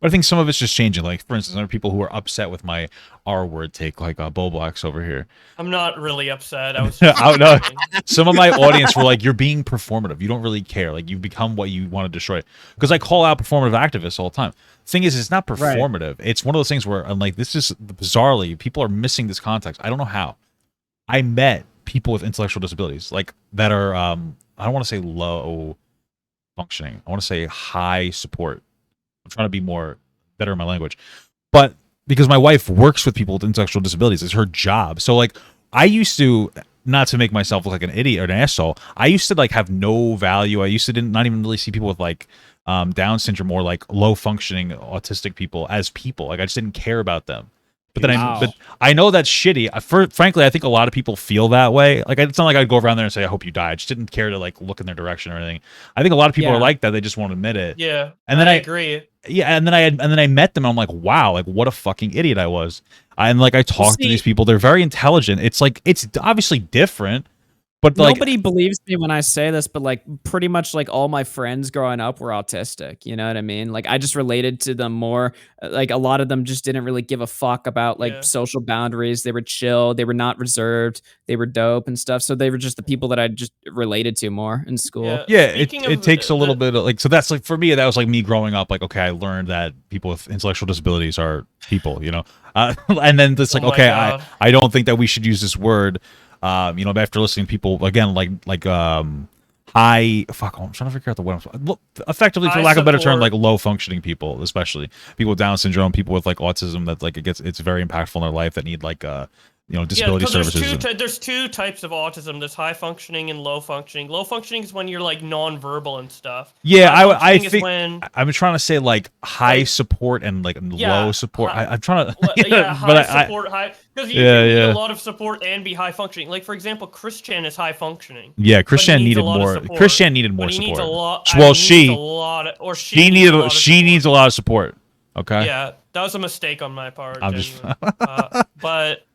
But I think some of it's just changing. Like, for instance, there are people who are upset with my R word take, like Bowblax over here. I'm not really upset. I was just I don't know. Some of my audience were like, "You're being performative. You don't really care. Like, you've become what you want to destroy." Because I call out performative activists all the time. Thing is, it's not Right. performative. It's one of those things where I'm like, this is bizarrely, people are missing this context. I don't know how. I met people with intellectual disabilities, like that are I don't want to say low functioning. I want to say high support. I'm trying to be more better in my language. But because my wife works with people with intellectual disabilities, it's her job. So like I used to, not to make myself look like an idiot or an asshole, I used to like have no value. I used to not even really see people with like Down syndrome or like low functioning autistic people as people. Like I just didn't care about them. But then Wow. but I know that's shitty. Frankly, I think a lot of people feel that way. Like it's not like I'd go around there and say, "I hope you die." I just didn't care to like look in their direction or anything. I think a lot of people Yeah. are like that. They just won't admit it. Yeah, And then I agree. yeah, and then I met them. And I'm like, wow, like what a fucking idiot I was. And like I talked to see- these people. They're very intelligent. It's like it's obviously different, but like Nobody believes me when I say this, but like pretty much like all my friends growing up were autistic. You know what I mean? Like I just related to them more. Like a lot of them just didn't really give a fuck about like Yeah. social boundaries. They were chill. They were not reserved. They were dope and stuff. So they were just the people that I just related to more in school. yeah, Speaking it of takes a little the- bit of like, so that's like for me that was like me growing up. Like okay, I learned that people with intellectual disabilities are people. You know, and then it's like Oh my okay, God. I don't think that we should use this word. You know, after listening to people again, like high fuck, I'm trying to figure out the word. Effectively, for High lack of a better term, support. like low functioning people, especially people with Down syndrome, people with like autism, that like it's very impactful in their life, that need like you know, disability 'cause services. there's two types of autism. There's high functioning and low functioning. Low functioning is when you're like non-verbal and stuff. Yeah, High I functioning is think when I'm trying to say like high Like- support and like Yeah, low support. hi- I'm trying to yeah, but high support, high, because you Yeah, can need yeah. a lot of support and be high functioning. Like for example, Christian is high functioning. yeah, but he Christian needs a needed lot of more. support. Christian needed more But he needs support. a lot. Well, he needs she a lot, or she needs a needed lot of she support. needs a lot of support. Okay. Yeah, that was a mistake on my part. I'm just- Genuinely. But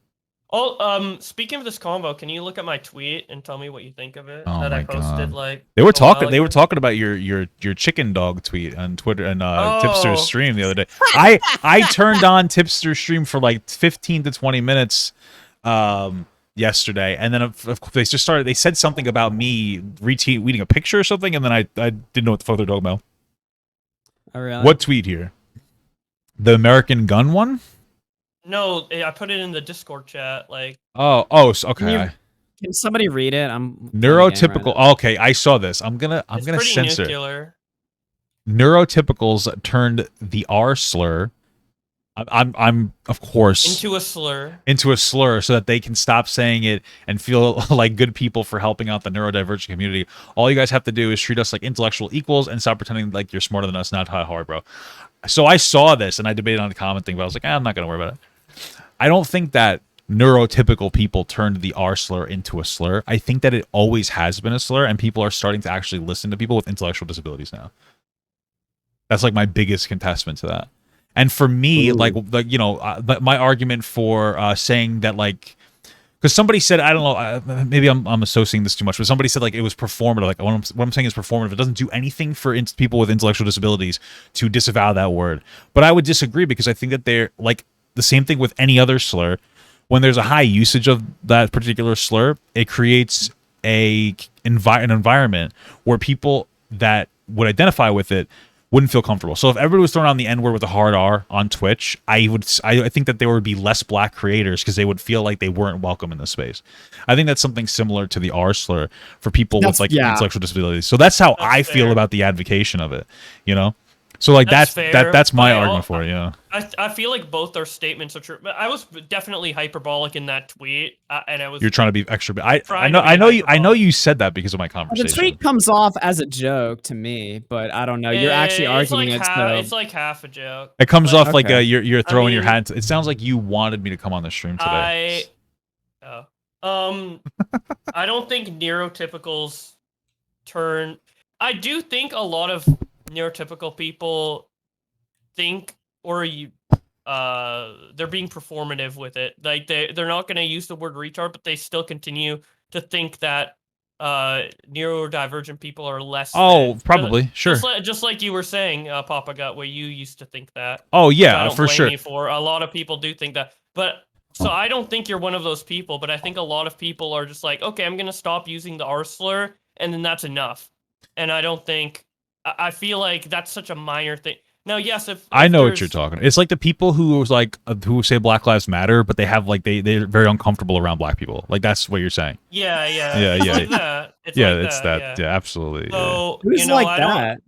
speaking of this convo, can you look at my tweet and tell me what you think of it? Oh that my I posted God. like They were a while talking. They were ago? talking about your chicken dog tweet on Twitter and Oh. Tipster's stream the other day. I turned on Tipster's stream for like 15 to 20 minutes yesterday, and then they just started. They said something about me retweeting a picture or something, and then I didn't know what the fuck they're talking about. Oh, really? What tweet here? The American Gun one? No, I put it in the Discord chat. Like, Oh, okay. Can somebody read it? I'm Neurotypical. Okay, I saw this. I'm gonna it's censor pretty it. nuclear. Neurotypicals turned the R slur. I'm of course Into a slur. So that they can stop saying it and feel like good people for helping out the neurodivergent community. All you guys have to do is treat us like intellectual equals and stop pretending like you're smarter than us. Not how hard, bro. So I saw this and I debated on the comment thing, but I was like, I'm not gonna worry about it. I don't think that neurotypical people turned the R slur into a slur. I think that it always has been a slur, and people are starting to actually listen to people with intellectual disabilities now. That's like my biggest contestment to that. And for me, like you know, my argument for saying that, like, because somebody said, I don't know, maybe I'm associating this too much, but somebody said like it was performative. Like what I'm saying is performative. It doesn't do anything for people with intellectual disabilities to disavow that word. But I would disagree, because I think that they're like the same thing with any other slur. When there's a high usage of that particular slur, it creates an environment where people that would identify with it wouldn't feel comfortable. So if everybody was throwing on the N-word with a hard R on Twitch, I think that there would be less black creators, because they would feel like they weren't welcome in the space. I think that's something similar to the R slur for people with like intellectual disabilities. So that's how I feel fair. about the advocation of it, you know? So like That's fair, that's my but argument for it, yeah. I feel like both their statements are true, but I was definitely hyperbolic in that tweet, and I was. You're trying to be extra. I Trying know to be I know you said that because of my The conversation. tweet comes off as a joke to me, but I don't know. You're actually arguing it's it. like So it's like half a joke. It comes Like, off like Okay. you're throwing your mean- hat. It sounds like you wanted me to come on the stream today. I don't think neurotypicals turn. I do think a lot of neurotypical people think, or they're being performative with it. Like they're not going to use the word retard, but they still continue to think that neurodivergent people are less. Oh, than. probably, sure. Just like you were saying, Papa Gut, where you used to think that. Oh which yeah, I don't for blame sure. you for. A lot of people do think that, but so I don't think you're one of those people. But I think a lot of people are just like, okay, I'm gonna stop using the R slur, and then that's enough. And I don't think. I feel like that's such a minor thing. Now, yes, if I know what there's- you're talking. It's like the people who was like who say Black Lives Matter, but they have like they're very uncomfortable around black people. Like that's what you're saying. Yeah, Yeah, it's yeah. like that. It's Yeah, like it's that. that. Yeah. Yeah, absolutely. Yeah. So Who's you know, like I don't. that?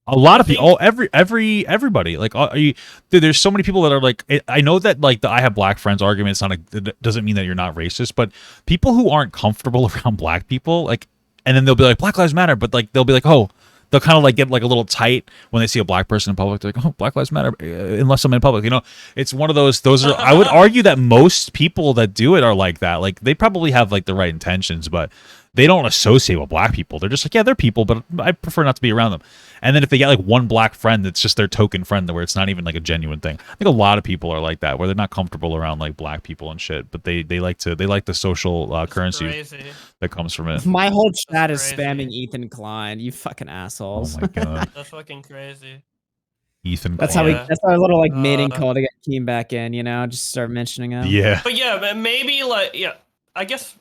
A lot I of people, everybody. Like, dude, there's so many people that are like. I know that like the "I have black friends" argument. It's not it doesn't mean that you're not racist, but people who aren't comfortable around black people, like, and then they'll be like Black Lives Matter, but like they'll be like, oh, they'll kind of like get like a little tight when they see a black person in public. They're like, oh, Black Lives Matter, unless I'm in public. You know, it's one of those. Those are. I would argue that most people that do it are like that. Like they probably have like the right intentions, but they don't associate with black people. They're just like, yeah, they're people, but I prefer not to be around them. And then if they get like one black friend that's just their token friend, where it's not even like a genuine thing. I think a lot of people are like that, where they're not comfortable around like black people and shit, but they like the social currency Crazy. that comes from it. My whole chat is crazy. spamming Ethan Klein. You fucking Oh assholes. my god, That's fucking crazy. Ethan. That's Klein. how we. Yeah. That's our little like mating Uh, call to get Keem back in. You know, just start mentioning him. Yeah. But yeah, but maybe like I guess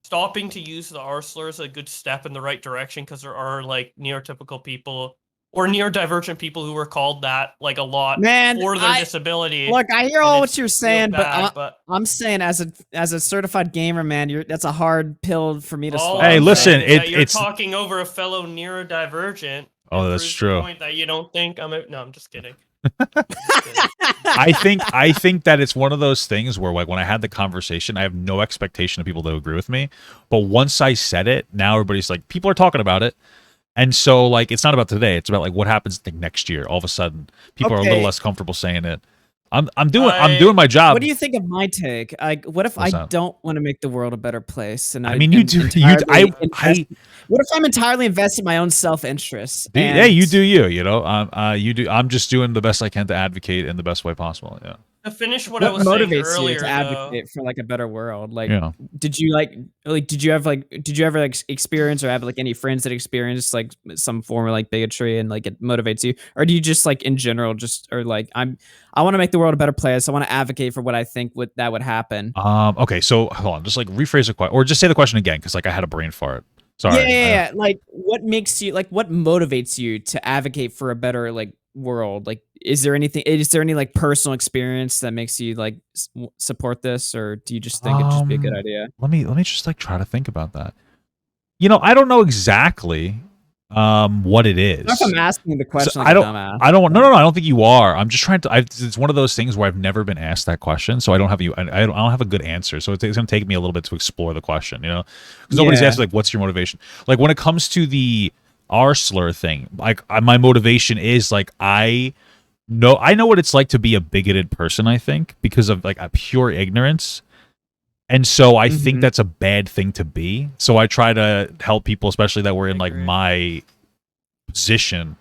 stopping to use the R slur is a good step in the right direction because there are like neurotypical people or neurodivergent people who are called that like a lot Man, for their disability. Look, I hear and all it what you're feels saying, bad, but I'm saying as a certified gamer, man, that's a hard pill for me to all swallow. Hey, I'm listen, saying is that you're it's- talking over a fellow neurodivergent. Oh, and that's proves the true. Point that you don't think I'm no, I'm just kidding. I think that it's one of those things where like when I had the conversation, I have no expectation of people to agree with me. But once I said it, now everybody's like, people are talking about it. And so like it's not about today, it's about like what happens like next year. All of a sudden, people are a little Okay. less comfortable saying it. I'm doing my job. What do you think of my take? What if What's I that? don't want to make the world a better place? And I mean, you do. What if I'm entirely invested in my own self-interest? Yeah, you do you. You know, you do. I'm just doing the best I can to advocate in the best way possible. Yeah. To finish what What I was saying motivates earlier, you to advocate for like a better world? Like, Yeah. did you ever like experience or have like any friends that experienced like some form of like bigotry and like it motivates you, or do you just like in general just or like I want to make the world a better place. I want to advocate for what I think that would happen. Okay. So hold on. Just like rephrase the question, or just say the question again, because like I had a brain fart. Sorry. Yeah. Like, what makes you like? What motivates you to advocate for a better like world? Like, is there any like personal experience that makes you like support this, or do you just think it'd just be a good idea? Let me just like try to think about that. You know, I don't know exactly what it is. Not if I'm asking the question. So like I don't. a dumbass. I don't. No. I don't think you are. I'm just trying to. It's one of those things where I've never been asked that question, so I don't have you. I don't have a good answer. So it's going to take me a little bit to explore the question. You know, because nobody's asked like, "What's your motivation?" Like when it comes to the R slur thing, like my motivation is like I know what it's like to be a bigoted person. I think because of like a pure ignorance. And so I think that's a bad thing to be. So I try to help people, especially that were in like my position,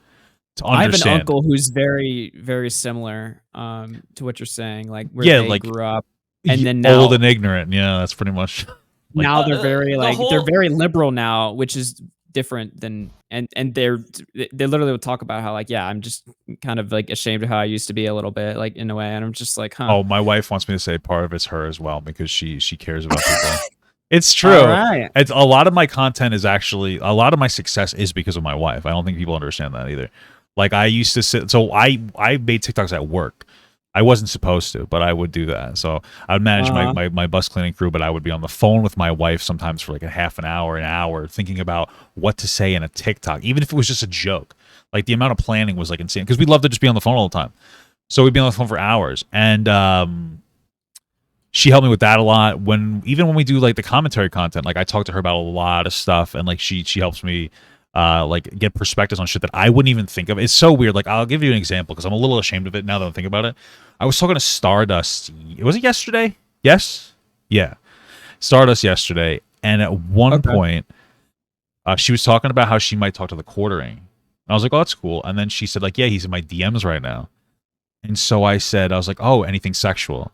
to understand. I have an uncle who's very, very similar to what you're saying. Like where Yeah, they like, grew up, and then now, old and ignorant. Yeah, that's pretty much. Like, now they're very like they're whole- very liberal now, which is different than and they literally will talk about how like I'm just kind of like ashamed of how I used to be a little bit like in a way, and I'm just like, huh. Oh, my wife wants me to say part of it's her as well because she cares about people. It's true. All right. It's a lot of my content is actually a lot of my success is because of my wife. I don't think people understand that either. Like I used to sit, so I made TikToks at work. I wasn't supposed to, but I would do that. So I would manage my bus cleaning crew, but I would be on the phone with my wife sometimes for like a half an hour, thinking about what to say in a TikTok, even if it was just a joke. Like the amount of planning was like insane because we'd love to just be on the phone all the time. So we'd be on the phone for hours. And she helped me with that a lot. Even when we do like the commentary content, like I talk to her about a lot of stuff, and like she helps me like get perspectives on shit that I wouldn't even think of. It's so weird. Like I'll give you an example because I'm a little ashamed of it now that I'm thinking about it. I was talking to Stardust. Was it yesterday? Yes. Yeah. Stardust yesterday. And at one point, she was talking about how she might talk to the Quartering. And I was like, oh, that's cool. And then she said like, yeah, he's in my DMs right now. And so I said, I was like, oh, anything sexual?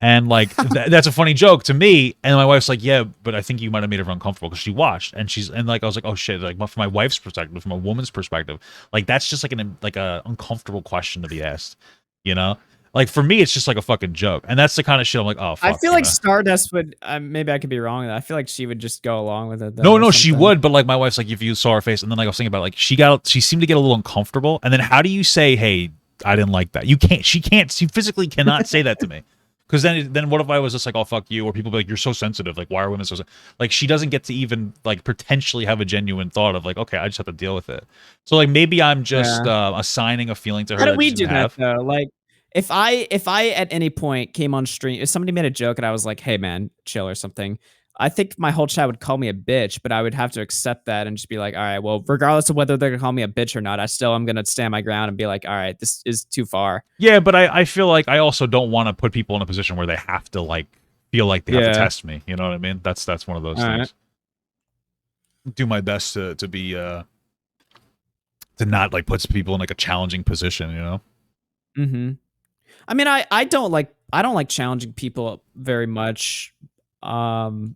And like that's a funny joke to me. And my wife's like, yeah, but I think you might have made her uncomfortable because she watched and like I was like, oh shit, like from my wife's perspective, from a woman's perspective, like that's just like a uncomfortable question to be asked, you know? Like for me, it's just like a fucking joke, and that's the kind of shit I'm like, oh I fuck, feel you like know? Stardust would. Maybe I could be wrong. I feel like she would just go along with it. Though, No, or no, she something. would, but like my wife's like, if you saw her face, and then like I was thinking about like she seemed to get a little uncomfortable, and then how do you say, hey, I didn't like that? You can't, she physically cannot say that to me. Because then what if I was just like, oh fuck you, or people be like, you're so sensitive, like why are women so like she doesn't get to even like potentially have a genuine thought of like, okay, I just have to deal with it. So like maybe I'm just Yeah. assigning a feeling to her How do that we she do didn't that have. though? Like, if I at any point came on stream, if somebody made a joke and I was like, "Hey man, chill" or something, I think my whole chat would call me a bitch, but I would have to accept that and just be like, "All right, well, regardless of whether they're gonna call me a bitch or not, I still am gonna stand my ground and be like, all right, this is too far." Yeah, but I feel like I also don't want to put people in a position where they have to like feel like they have to Yeah. test me. You know what I mean? That's one of those All right. things. Do my best to be to not like puts people in like a challenging position, you know? Mm-hmm. I mean, I don't like challenging people very much. Um,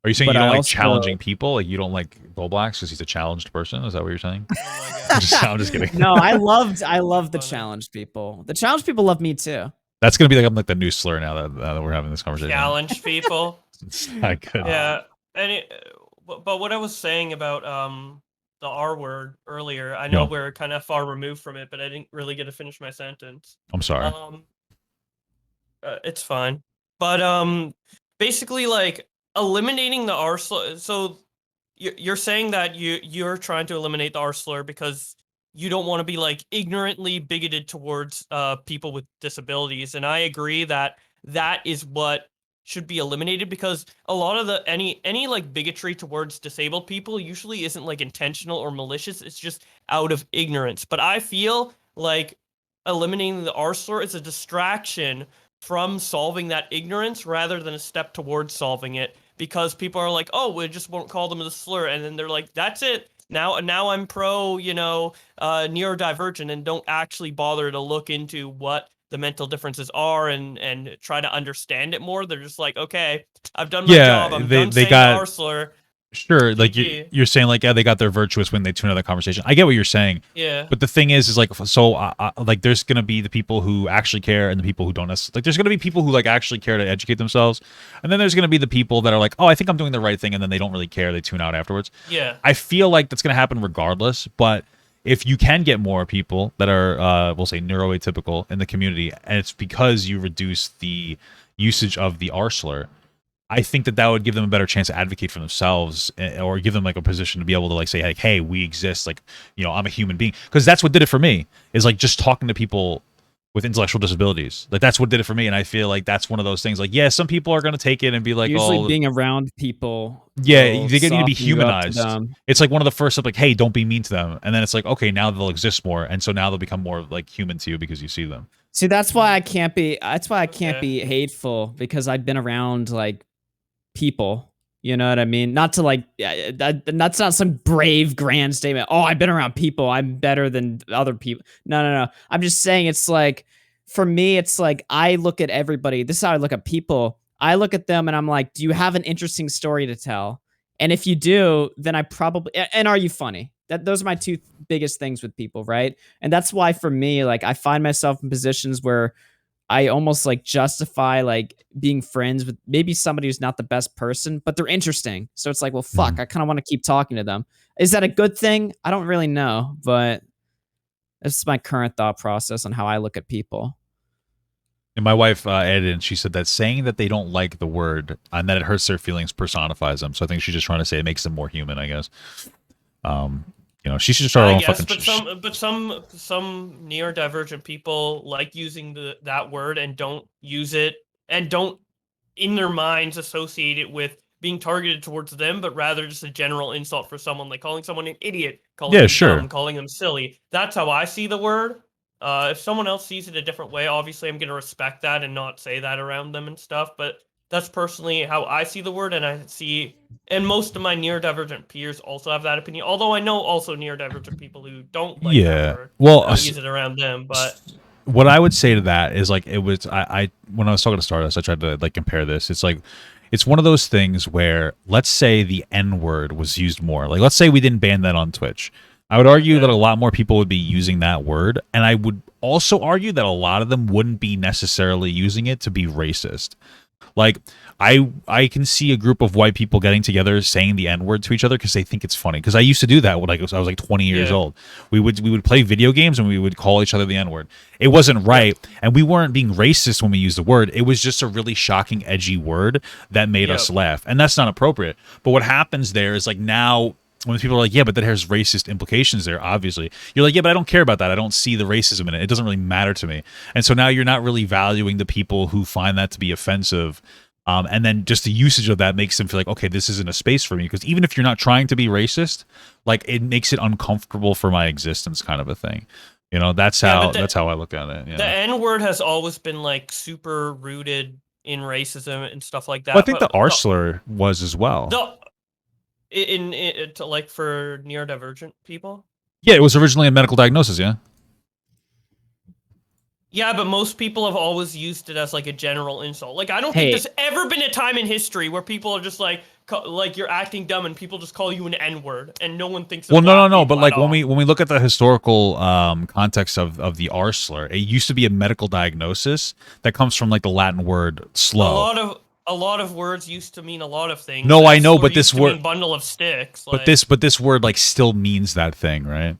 Are you saying but you I don't like also challenging people? Like you don't like Bowblax because he's a challenged person? Is that what you're saying? Oh my I'm just kidding. no, I love the Funny. challenged people. The challenged people love me too. That's gonna be like the new slur now that we're having this conversation. Challenge people. It's not good. Yeah, and but what I was saying about the R word earlier, I know Yo, we're kind of far removed from it, but I didn't really get to finish my sentence. I'm sorry. Um, it's fine, but basically like eliminating the R slur. So you're saying that you're trying to eliminate the R slur because you don't want to be like ignorantly bigoted towards people with disabilities, and I agree that that is what should be eliminated because a lot of the any like bigotry towards disabled people usually isn't like intentional or malicious. It's just out of ignorance. But I feel like eliminating the R slur is a distraction from solving that ignorance rather than a step towards solving it because people are like, oh, we just won't call them the slur, and then they're like, that's it. Now I'm pro, neurodivergent, and don't actually bother to look into what the mental differences are and try to understand it more. They're just like, okay, I've done my job. Yeah, I'm they done they saying the got R slur. sure, like GG. you're saying like yeah, they got their virtuous when they tune out the conversation. I get what you're saying. Yeah. But the thing is like so like there's gonna be the people who actually care and the people who don't necessarily like. There's gonna be people who like actually care to educate themselves, and then there's gonna be the people that are like, oh, I think I'm doing the right thing, and then they don't really care. They tune out afterwards. Yeah. I feel like that's gonna happen regardless. But if you can get more people that are we'll say neuroatypical in the community, and it's because you reduce the usage of the R slur, I think that would give them a better chance to advocate for themselves or give them like a position to be able to like say like, hey, we exist, like, you know, I'm a human being, because that's what did it for me is like just talking to people with intellectual disabilities. Like that's what did it for me, and I feel like that's one of those things like, yeah, some people are going to take it and be like, Usually, oh being around people yeah, will they need to be soften you up to humanized. them. It's like one of the first of like, hey, don't be mean to them, and then it's like, okay, now they'll exist more, and so now they'll become more like human to you because you see them. See, that's why I can't be. That's why I can't Okay. be hateful because I've been around like people. You know what I mean? Not to like that's not some brave grand statement. Oh, I've been around people. I'm better than other people. No, no, no. I'm just saying it's like for me, it's like I look at everybody. This is how I look at people. I look at them and I'm like, do you have an interesting story to tell? And if you do, then I probably and are you funny? Those are my two biggest things with people, right? And that's why for me, like I find myself in positions where I almost like justify like being friends with maybe somebody who's not the best person, but they're interesting. So it's like, well, fuck, Mhm. I kind of want to keep talking to them. Is that a good thing? I don't really know, but it's my current thought process on how I look at people. And my wife added in, she said that saying that they don't like the word and that it hurts their feelings personifies them. So I think she's just trying to say it makes them more human, I guess. You know, she should start her I own guess, fucking. but some neurodivergent people like using that word and don't use it and don't in their minds associate it with being targeted towards them, but rather just a general insult for someone, like calling someone an idiot, calling Yeah, them sure. dumb, calling them silly. That's how I see the word. If someone else sees it a different way, obviously I'm going to respect that and not say that around them and stuff. But that's personally how I see the word, and I see, and most of my neurodivergent peers also have that opinion. Although I know also neurodivergent people who don't like that Yeah. word, Well, don't use it around them. But what I would say to that is like, it was, I when I was talking to Stardust, I tried to like compare this. It's like, it's one of those things where, let's say the N word was used more. Like, let's say we didn't ban that on Twitch. I would argue that a lot more people would be using that word, and I would also argue that a lot of them wouldn't be necessarily using it to be racist. Like, I can see a group of white people getting together saying the N-word to each other because they think it's funny. Because I used to do that when I was like 20 years old. We would play video games and we would call each other the N-word. It wasn't right, and we weren't being racist when we used the word. It was just a really shocking, edgy word that made us laugh, and that's not appropriate. But what happens there is like now, when people are like, yeah, but that has racist implications there, obviously. You're like, yeah, but I don't care about that. I don't see the racism in it. It doesn't really matter to me. And so now you're not really valuing the people who find that to be offensive. And then just the usage of that makes them feel like, okay, this isn't a space for me. Because even if you're not trying to be racist, like, it makes it uncomfortable for my existence, kind of a thing. You know, that's how I look at it. The N-word has always been like super rooted in racism and stuff like that. Well, I think the R slur was as well. In like for neurodivergent people? Yeah, it was originally a medical diagnosis, yeah. Yeah, but most people have always used it as like a general insult. Like, I don't think there's ever been a time in history where people are just like you're acting dumb and people just call you an N-word and no one thinks. Well, no. But like when we look at the historical context of the R slur, it used to be a medical diagnosis that comes from like the Latin word slow. A lot of words used to mean a lot of things. No, I know, but this word, bundle of sticks. But this word like still means that thing, right?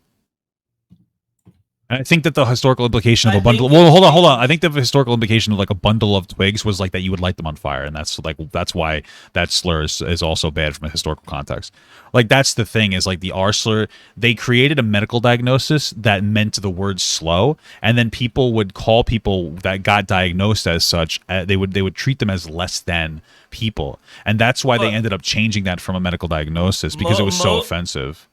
And I think that the historical implication of a bundle. Well, hold on. I think the historical implication of like a bundle of twigs was like that you would light them on fire, and that's why that slur is also bad from a historical context. Like, that's the thing, is like the R slur. They created a medical diagnosis that meant the word slow, and then people would call people that got diagnosed as such. They would treat them as less than people, and that's why they ended up changing that from a medical diagnosis, because it was so offensive.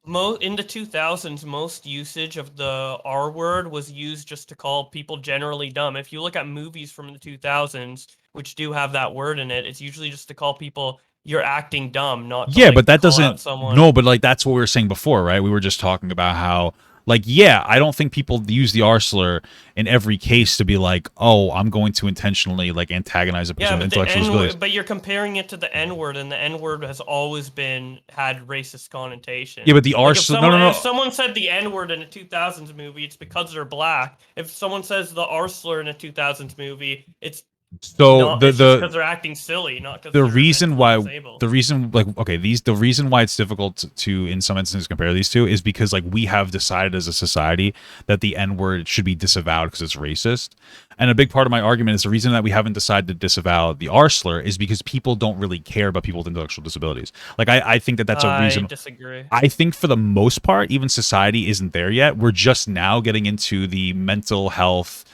In the 2000s, most usage of the R word was used just to call people generally dumb. If you look at movies from the 2000s, which do have that word in it, it's usually just to call people, you're acting dumb, not to, but that doesn't. No, but like, that's what we were saying before, right? We were just talking about how, like, I don't think people use the R slur in every case to be like, oh, I'm going to intentionally like antagonize a person with intellectual disabilities. But you're comparing it to the N word, and the N word has always had racist connotation. Yeah, but the R slur. No. If someone said the N word in a 2000s movie, it's because they're black. If someone says the R slur in a 2000s movie, it's because they're acting silly, not because the reason why it's difficult to in some instances compare these two is because like we have decided as a society that the N-word should be disavowed because it's racist. And a big part of my argument is the reason that we haven't decided to disavow the R slur is because people don't really care about people with intellectual disabilities. Like, I think that's a reason. I disagree. I think for the most part, even society isn't there yet. We're just now getting into the mental health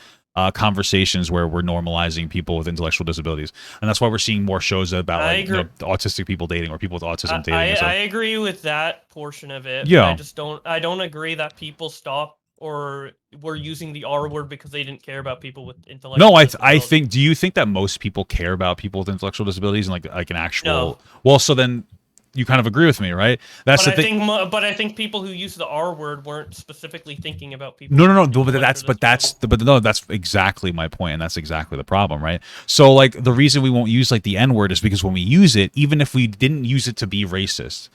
conversations where we're normalizing people with intellectual disabilities, and that's why we're seeing more shows about autistic people dating or people with autism dating. I agree with that portion of it. Yeah, I don't agree that people stop or were using the R word because they didn't care about people with intellectual disabilities. I think. Do you think that most people care about people with intellectual disabilities and like an actual? No. Well, so then you kind of agree with me, right? That's the thing. But I think people who use the R word weren't specifically thinking about people. No. That's exactly my point, and that's exactly the problem, right? So like the reason we won't use like the N word is because when we use it, even if we didn't use it to be racist,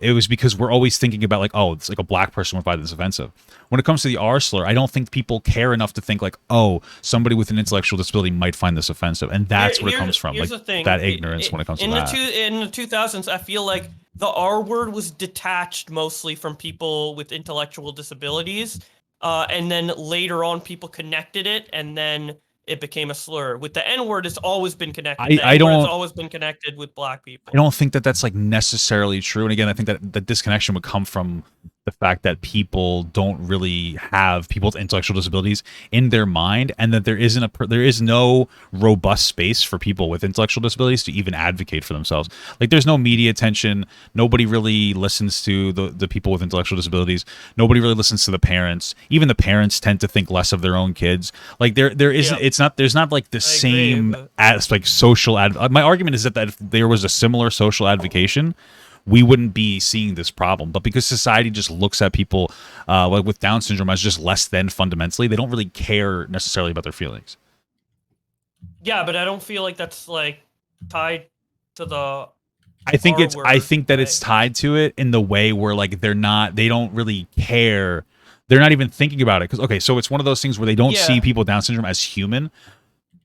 it was because we're always thinking about like, oh, it's like a black person would find this offensive. When it comes to the R slur, I don't think people care enough to think like, oh, somebody with an intellectual disability might find this offensive, and that's where it comes from, like that ignorance when it comes to that. In the 2000s, I feel like the R word was detached mostly from people with intellectual disabilities, and then later on, people connected it, and then it became a slur. With the N word, it's always been connected. It's always been connected with black people. I don't think that that's like necessarily true. And again, I think that the disconnection would come from the fact that people don't really have people with intellectual disabilities in their mind, and that there is no robust space for people with intellectual disabilities to even advocate for themselves. Like, there's no media attention. Nobody really listens to the people with intellectual disabilities. Nobody really listens to the parents. Even the parents tend to think less of their own kids. Like, there isn't. There's not like the same like social my argument is that if there was a similar social advocation we wouldn't be seeing this problem. But because society just looks at people like with Down syndrome as just less than fundamentally, they don't really care necessarily about their feelings. Yeah, but I don't feel like that's like tied to the I think R it's word, I think that right? it's tied to it in the way where like they don't really care. They're not even thinking about it. Because okay, so it's one of those things where they don't see Yeah. people with Down syndrome as human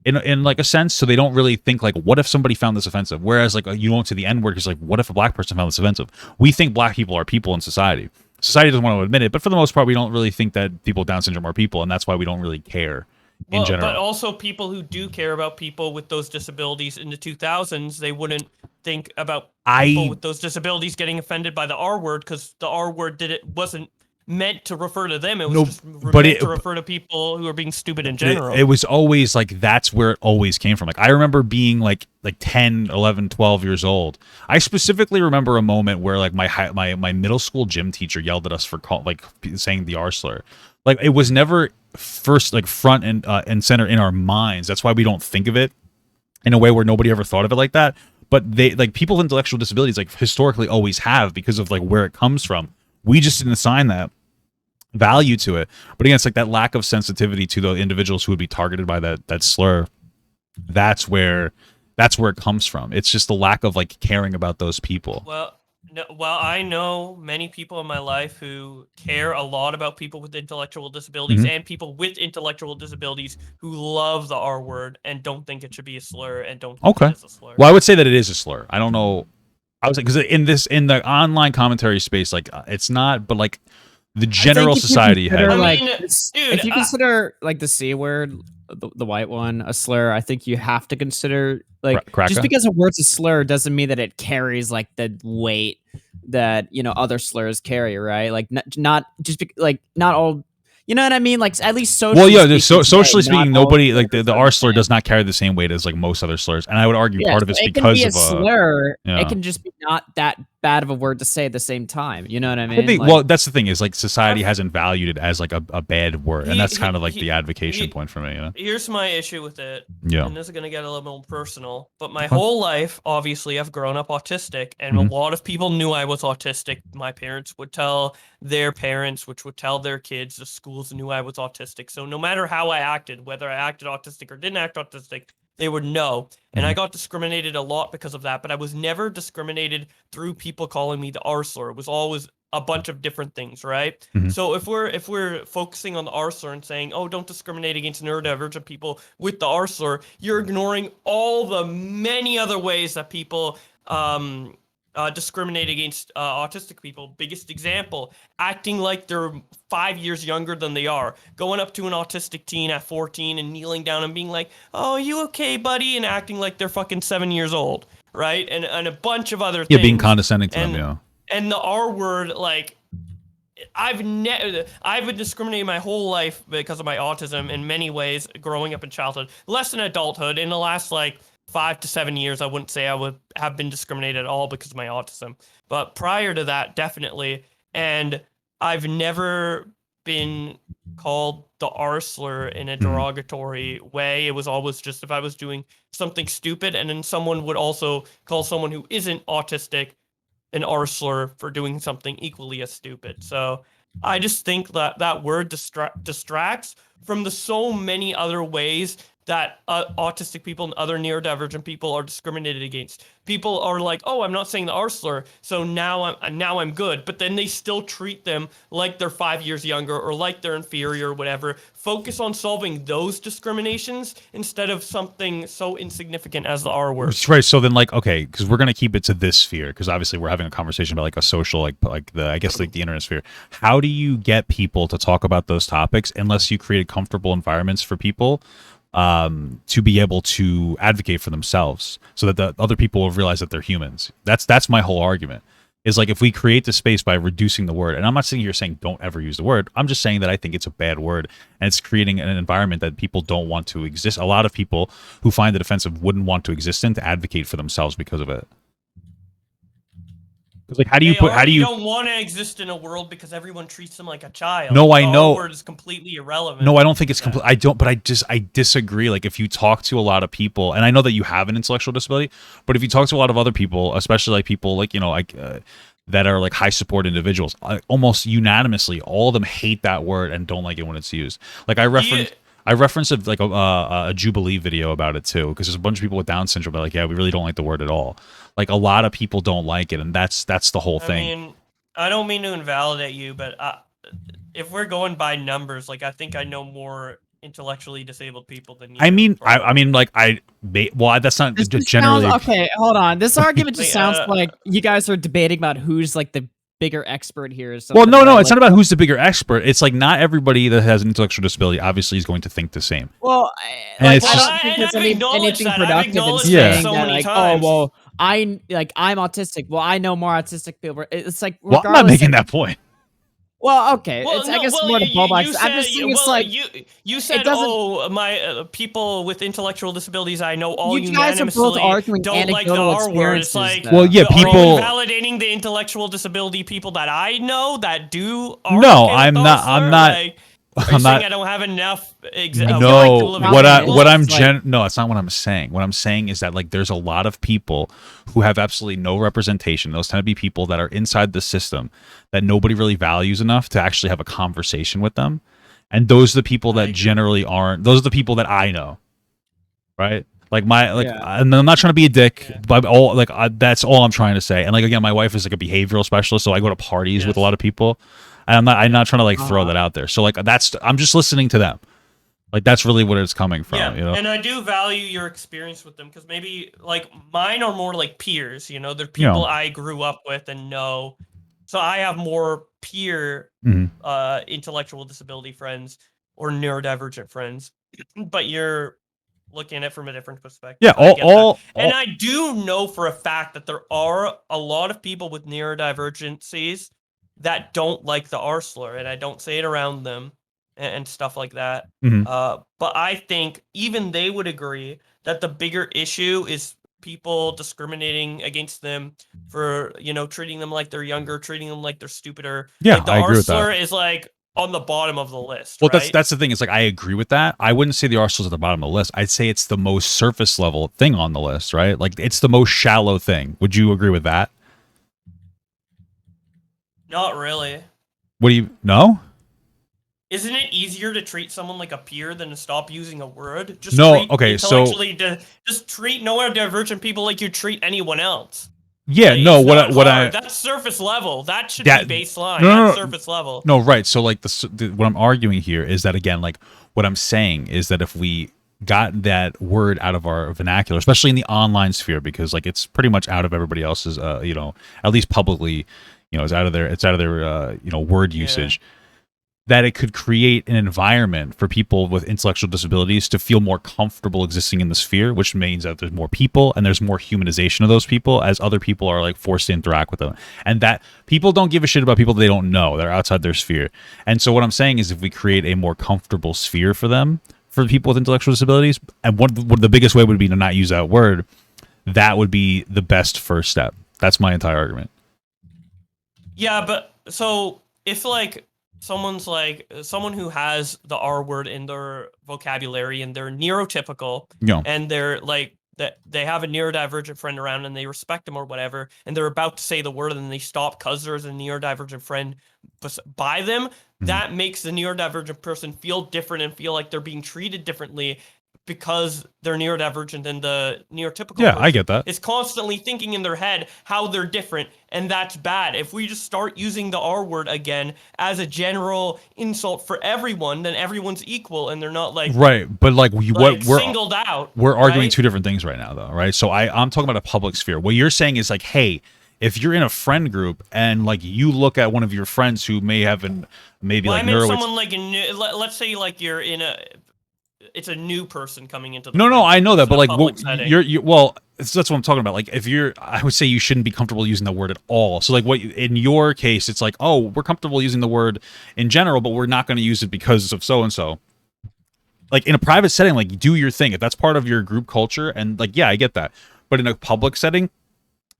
in like a sense, so they don't really think like, what if somebody found this offensive? Whereas like you went to the N word, because like, what if a black person found this offensive? We think black people are people in society. Society doesn't want to admit it, but for the most part, we don't really think that people with Down syndrome are people, and that's why we don't really care in Well, general. but also people who do care about people with those disabilities in the 2000s, they wouldn't think about people with those disabilities getting offended by the R word, because the R word wasn't meant to refer to them. It was just meant to refer to people who are being stupid in general. It was always like, that's where it always came from. Like I remember being like 10, 11, 12 years old. I specifically remember a moment where like my middle school gym teacher yelled at us for saying the R slur. Like it was never first like front and center in our minds. That's why we don't think of it in a way where nobody ever thought of it like that. But they like people with intellectual disabilities like historically always have, because of like where it comes from. We just didn't assign that value to it. But again, it's like that lack of sensitivity to the individuals who would be targeted by that slur. That's where it comes from. It's just the lack of like caring about those people. Well, no, I know many people in my life who care a lot about people with intellectual disabilities and people with intellectual disabilities who love the R word and don't think it should be a slur and don't think it is a slur. Well, I would say that it is a slur. I don't know. I was like, because in the online commentary space, like it's not, but like the general society has. If you consider like the C word, the white one, a slur, I think you have to consider like just because a word's a slur doesn't mean that it carries like the weight that other slurs carry, right? Like not just like not all. You know what I mean? Like at least socially. Well, yeah. Socially speaking, nobody like the R slur does not carry the same weight as like most other slurs, and I would argue part of it's because of a slur. It can just be not that bad of a word to say at the same time. You know what I mean? Well, that's the thing is like society hasn't valued it as like a bad word, and that's kind of like the advocation point for me. Here's my issue with it. Yeah. And this is gonna get a little more personal, but my whole life, obviously, I've grown up autistic, and a lot of people knew I was autistic. My parents would tell their parents, which would tell their kids. The schools knew I was autistic. So no matter how I acted, whether I acted autistic or didn't act autistic, they would know. And I got discriminated a lot because of that, but I was never discriminated through people calling me the R slur. It was always a bunch of different things, right? So if we're focusing on the R slur and saying, oh, don't discriminate against neurodivergent people with the R slur, you're ignoring all the many other ways that people discriminate against autistic people. Biggest example, acting like they're 5 years younger than they are. Going up to an autistic teen at 14 and kneeling down and being like, oh, you okay, buddy? And acting like they're fucking 7 years old, right? And a bunch of other things. Yeah, being condescending to them, yeah. And the R word, like, I've been discriminated my whole life because of my autism in many ways, growing up in childhood, less in adulthood. In the last, like, 5 to 7 years, I wouldn't say I would have been discriminated at all because of my autism. But prior to that, definitely. And I've never been called the R slur in a derogatory way. It was always just if I was doing something stupid, and then someone would also call someone who isn't autistic an R slur for doing something equally as stupid. So I just think that that word distracts from the so many other ways that autistic people and other neurodivergent people are discriminated against. People are like, oh, I'm not saying the R slur, so now I'm good. But then they still treat them like they're 5 years younger or like they're inferior or whatever. Focus on solving those discriminations instead of something so insignificant as the R word. Right. So then, like, okay, because we're gonna keep it to this sphere, because obviously we're having a conversation about like a social, like the I guess like the internet sphere. How do you get people to talk about those topics unless you create comfortable environments for people to be able to advocate for themselves, so that the other people will realize that they're humans? That's my whole argument. Is like, if we create the space by reducing the word, and I'm not sitting here saying don't ever use the word. I'm just saying that I think it's a bad word, and it's creating an environment that people don't want to exist. A lot of people who find it offensive wouldn't want to exist in, to advocate for themselves because of it. Because like, how do you They put? How do already you? don't want to exist in a world because everyone treats them like a child. No, I The know. R word is completely irrelevant. No, I don't think it's Yeah. complete. I don't, but I disagree. Like, if you talk to a lot of people, and I know that you have an intellectual disability, but if you talk to a lot of other people, especially like people like that are like high support individuals, almost unanimously, all of them hate that word and don't like it when it's used. Like I referenced a Jubilee video about it too, because there's a bunch of people with Down syndrome that are like, yeah, we really don't like the word at all. Like a lot of people don't like it, and that's the whole thing. I mean, I don't mean to invalidate you, but if we're going by numbers, like I think I know more intellectually disabled people than you. I mean, probably. that's not This just generally. sounds, okay, hold on. This argument just Like, sounds like you guys are debating about who's like the bigger expert here or something. Well, no, right? it's not about who's the bigger expert. It's like not everybody that has an intellectual disability obviously is going to think the same. Well, And like, it's I just- don't think And there's I've acknowledged anything that. I've productive in acknowledged that saying so that, many like, times. oh, well, I'm autistic. Well, I know more autistic people. It's like, Well, I'm not regardless making of- that point. Well, okay. Well, It's, no, I guess well, more the you Bowblax. said, I'm just saying it's like, you said, doesn't- oh, my people with intellectual disabilities I know all you guys are both unanimously arguing don't like the anecdotal R word. It's experiences, like, though. Well, yeah, are you people- invalidating the intellectual disability people that I know that do? Are No, okay with I'm the not- R slur? I'm not- Like, are you I'm saying not. I don't have enough? No, living what examples, no, that's not what I'm saying. What I'm saying is that like there's a lot of people who have absolutely no representation. Those tend to be people that are inside the system that nobody really values enough to actually have a conversation with them. And those are the people that generally aren't. Those are the people that I know, right? Like and I'm not trying to be a dick, but that's all I'm trying to say. And like again, my wife is like a behavioral specialist, so I go to parties with a lot of people, and I'm not trying to like throw that out there. So like I'm just listening to them. Like that's really what it's coming from. Yeah, you know? and I do value your experience with them because maybe like mine are more like peers. You know, they're people I grew up with and know. So I have more peer intellectual disability friends or neurodivergent friends, but you're looking at it from a different perspective. Yeah, and I do know for a fact that there are a lot of people with neurodivergencies that don't like the R slur, and I don't say it around them and stuff like that. But I think even they would agree that the bigger issue is people discriminating against them for, treating them like they're younger, treating them like they're stupider. Yeah, like the I agree R with that. slur is like on the bottom of the list. Well, right? that's the thing. It's like I agree with that. I wouldn't say the arsenal's at the bottom of the list. I'd say it's the most surface level thing on the list, right? Like it's the most shallow thing. Would you agree with that? Not really. What do you know? Isn't it easier to treat someone like a peer than to stop using a word? Just just treat neurodivergent people like you treat anyone else. Yeah, like, no. What that's surface level. That should be baseline. No, surface level. No, right. So like what I'm arguing here is that again, like what I'm saying is that if we got that word out of our vernacular, especially in the online sphere, because like it's pretty much out of everybody else's, at least publicly, it's out of their word usage. That it could create an environment for people with intellectual disabilities to feel more comfortable existing in the sphere, which means that there's more people and there's more humanization of those people as other people are like forced to interact with them. And that people don't give a shit about people they don't know. They're outside their sphere. And so what I'm saying is if we create a more comfortable sphere for them, for people with intellectual disabilities, and what the biggest way would be to not use that word, that would be the best first step. That's my entire argument. Yeah, but so if like someone who has the R word in their vocabulary and they're neurotypical, and they're like that they have a neurodivergent friend around and they respect them or whatever, and they're about to say the word and then they stop because there's a neurodivergent friend by them, that makes the neurodivergent person feel different and feel like they're being treated differently because they're neurodivergent than the neurotypical person. I get that. It's constantly thinking in their head how they're different, and that's bad. If we just start using the R word again as a general insult for everyone, then everyone's equal, and they're not like right. But like what we're singled out. We're arguing two different things right now, though, right? So I'm talking about a public sphere. What you're saying is like, hey, if you're in a friend group and like you look at one of your friends who may have someone like let's say like you're in it's a new person coming into the I know that, but like that's what I'm talking about. Like I would say you shouldn't be comfortable using the word at all. So like in your case, it's like, oh, we're comfortable using the word in general, but we're not going to use it because of so and so. Like in a private setting, like do your thing if that's part of your group culture, and like I get that. But in a public setting,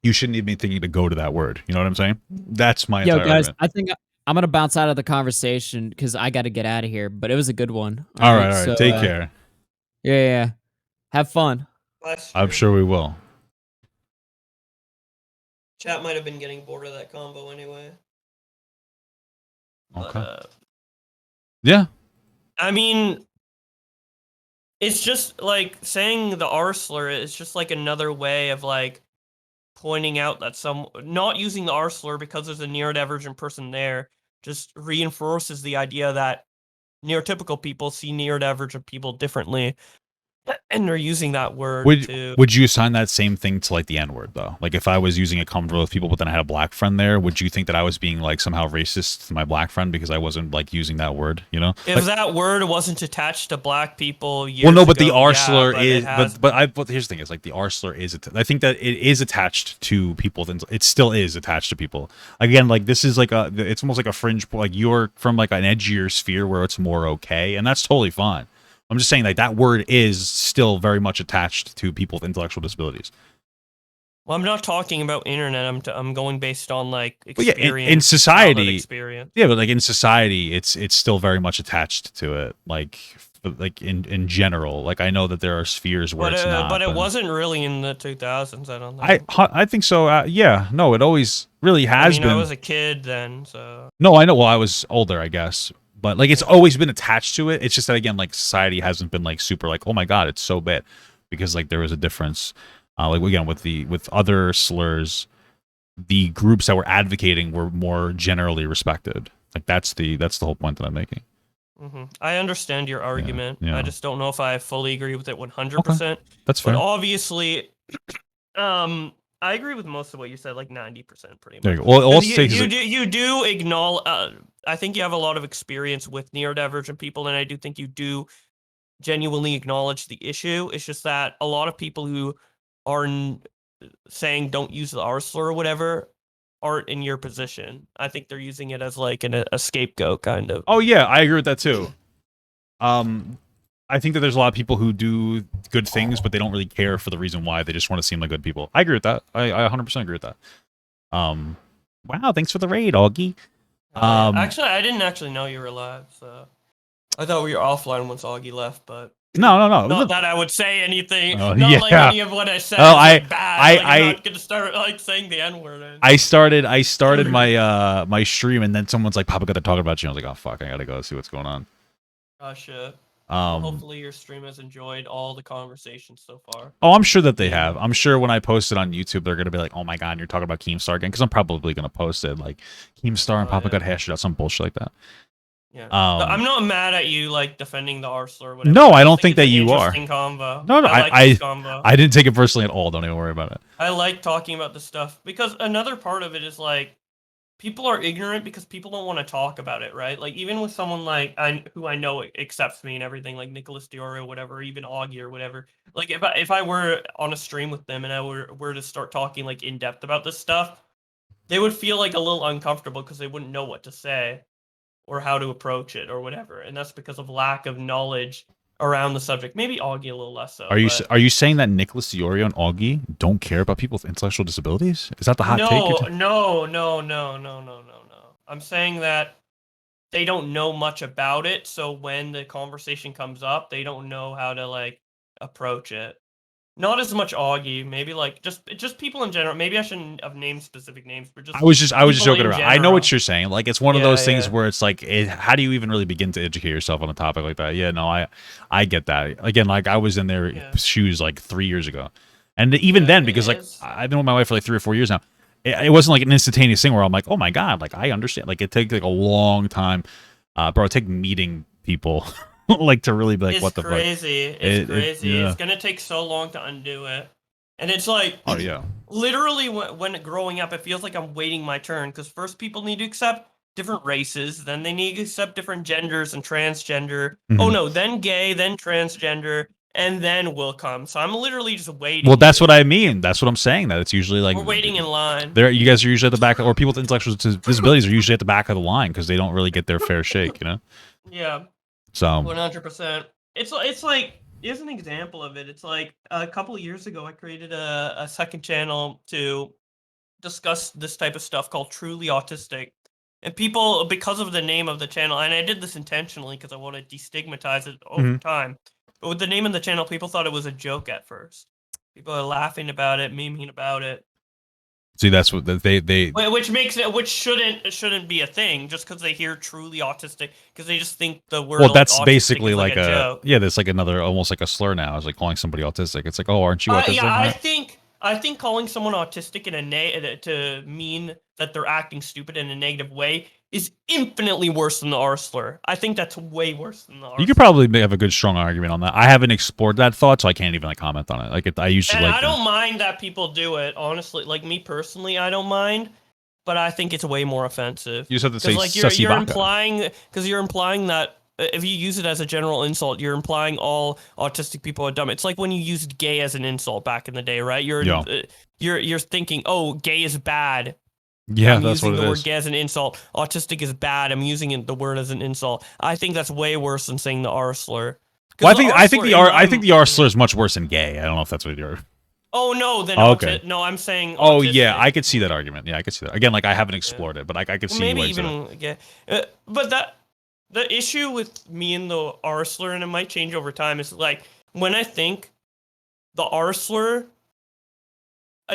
you shouldn't even be thinking to go to that word. You know what I'm saying? That's my Yo, entire guys, argument. I think I'm gonna bounce out of the conversation because I got to get out of here. But it was a good one. All right. So, Take care. Yeah. Have fun. I'm sure we will. Chat might have been getting bored of that combo anyway. Okay. But, Yeah. I mean, it's just like saying the R slur is just like another way of like pointing out that not using the R slur because there's a neurodivergent person there just reinforces the idea that neurotypical people see neurodivergent people differently, and they're using that word Would you assign that same thing to like the N-word though? Like if I was using it comfortable with people, but then I had a black friend there, would you think that I was being like somehow racist to my black friend because I wasn't like using that word? You know, if like, that word wasn't attached to black people years well, no, but ago, the R yeah, slur but is, it has but here's the thing: is like the R slur is. I think that it is attached to people. It still is attached to people. Again, like this is like it's almost like a fringe. Like you're from like an edgier sphere where it's more okay, and that's totally fine. I'm just saying like that word is still very much attached to people with intellectual disabilities. Well, I'm not talking about internet. I'm going based on like Well, experience, yeah, in society, childhood experience. yeah, but like in society, it's still very much attached to it. Like in general, like I know that there are spheres where it's not. But it wasn't really in the 2000s. I don't think. I think so. Yeah, no, it always really has been. I was a kid then, so. No, I know. Well, I was older, I guess. But like it's always been attached to it. It's just that again, like society hasn't been like super like, oh my god, it's so bad, because like there was a difference. Like again with other slurs, the groups that were advocating were more generally respected. Like that's the whole point that I'm making. I understand your argument. Yeah. I just don't know if I fully agree with it 100%. Okay. That's fair. But obviously, I agree with most of what you said, like 90% pretty much. There you go. Well, all you do acknowledge. I think you have a lot of experience with neurodivergent people, and I do think you do genuinely acknowledge the issue. It's just that a lot of people who are saying don't use the R slur or whatever aren't in your position. I think they're using it as like a scapegoat kind of. Oh yeah, I agree with that too. I think that there's a lot of people who do good things, but they don't really care for the reason why. They just want to seem like good people. I agree with that. I 100% agree with that. Wow, thanks for the raid, Augie. Actually, I didn't actually know you were live, so I thought we were offline once Augie left, but no. Not that I would say anything. Not like any of what I said is like bad. I'm not gonna start like saying the N-word. I started my my stream, and then someone's like, "Papa got to talk about you." I was like, "Oh fuck, I gotta go see what's going on." Oh shit. Well, hopefully your stream has enjoyed all the conversations so far. Oh, I'm sure that they have. I'm sure when I post it on YouTube, they're gonna be like, "Oh my god, you're talking about Keemstar again," because I'm probably gonna post it like Keemstar and Papa got hashed out, some bullshit like that. Yeah. I'm not mad at you like defending the R slur or whatever. No, I don't think that you are. Combo. No, combo. I didn't take it personally at all. Don't even worry about it. I like talking about this stuff because another part of it is like people are ignorant because people don't want to talk about it, right? Like even with someone like who I know accepts me and everything, like Nicholas Dior or whatever, or even Augie or whatever. Like if I were on a stream with them and I were to start talking like in depth about this stuff, they would feel like a little uncomfortable because they wouldn't know what to say or how to approach it or whatever, and that's because of lack of knowledge around the subject. Maybe Augie a little less so. Are you saying that Nicholas Diorio and Augie don't care about people with intellectual disabilities? Is that the hot take? No. I'm saying that they don't know much about it, so when the conversation comes up, they don't know how to like approach it. Not as much Augie, maybe like just people in general. Maybe I shouldn't have named specific names, but just I was just joking around. I know what you're saying. Like it's one of those things where it's like, how do you even really begin to educate yourself on a topic like that? Yeah, no, I get that. Again, like I was in their shoes like 3 years ago, and even then, because like I've been with my wife for like 3 or 4 years now, it wasn't like an instantaneous thing where I'm like, oh my god, like I understand. Like it takes like a long time, bro. It takes meeting people. Like to really be like, what the fuck? It's crazy. It's gonna take so long to undo it, and it's like, oh yeah, literally when growing up, it feels like I'm waiting my turn because first people need to accept different races, then they need to accept different genders and transgender. Oh no, then gay, then transgender, and then will come. So I'm literally just waiting. Well, that's what I mean. That's what I'm saying. That it's usually like we're waiting in line. You guys are usually at the back, or people with intellectual disabilities are usually at the back of the line because they don't really get their fair shake. You know? Yeah. So 100%. It's like, here's an example of it. It's like a couple of years ago, I created a second channel to discuss this type of stuff called Truly Autistic. And people, because of the name of the channel, and I did this intentionally because I want to destigmatize it over time. But with the name of the channel, people thought it was a joke at first. People are laughing about it, memeing about it. See, that's what they which makes it, which shouldn't be a thing, just because they hear Truly Autistic, because they just think the word. Well, that's autistic basically is like a joke. yeah. That's like another, almost like a slur now. It's like calling somebody autistic. It's like, oh, aren't you autistic? Yeah, I think calling someone autistic in a to mean that they're acting stupid in a negative way is infinitely worse than the R slur. I think that's way worse than the R. You could probably have a good, strong argument on that. I haven't explored that thought, so I can't even comment on it. Like, I used to and like. I don't mind that people do it. Honestly, like me personally, I don't mind. But I think it's way more offensive. You just have to say like you're implying, because you're implying that if you use it as a general insult, you're implying all autistic people are dumb. It's like when you used gay as an insult back in the day, right? You're thinking, oh, gay is bad. Yeah, I'm that's using what the it word is. gay as an insult. Autistic is bad. I'm using the word as an insult. I think that's way worse than saying the R slur. Well, I think the R slur is much worse than gay. I don't know if that's what you're. Oh no, then okay. No, I'm saying. Oh autistic. yeah, I could see that argument. Yeah, I could see that. Again, like I haven't explored it, but I could see maybe you even but the issue with me and the R slur, and it might change over time, is like when I think the R slur,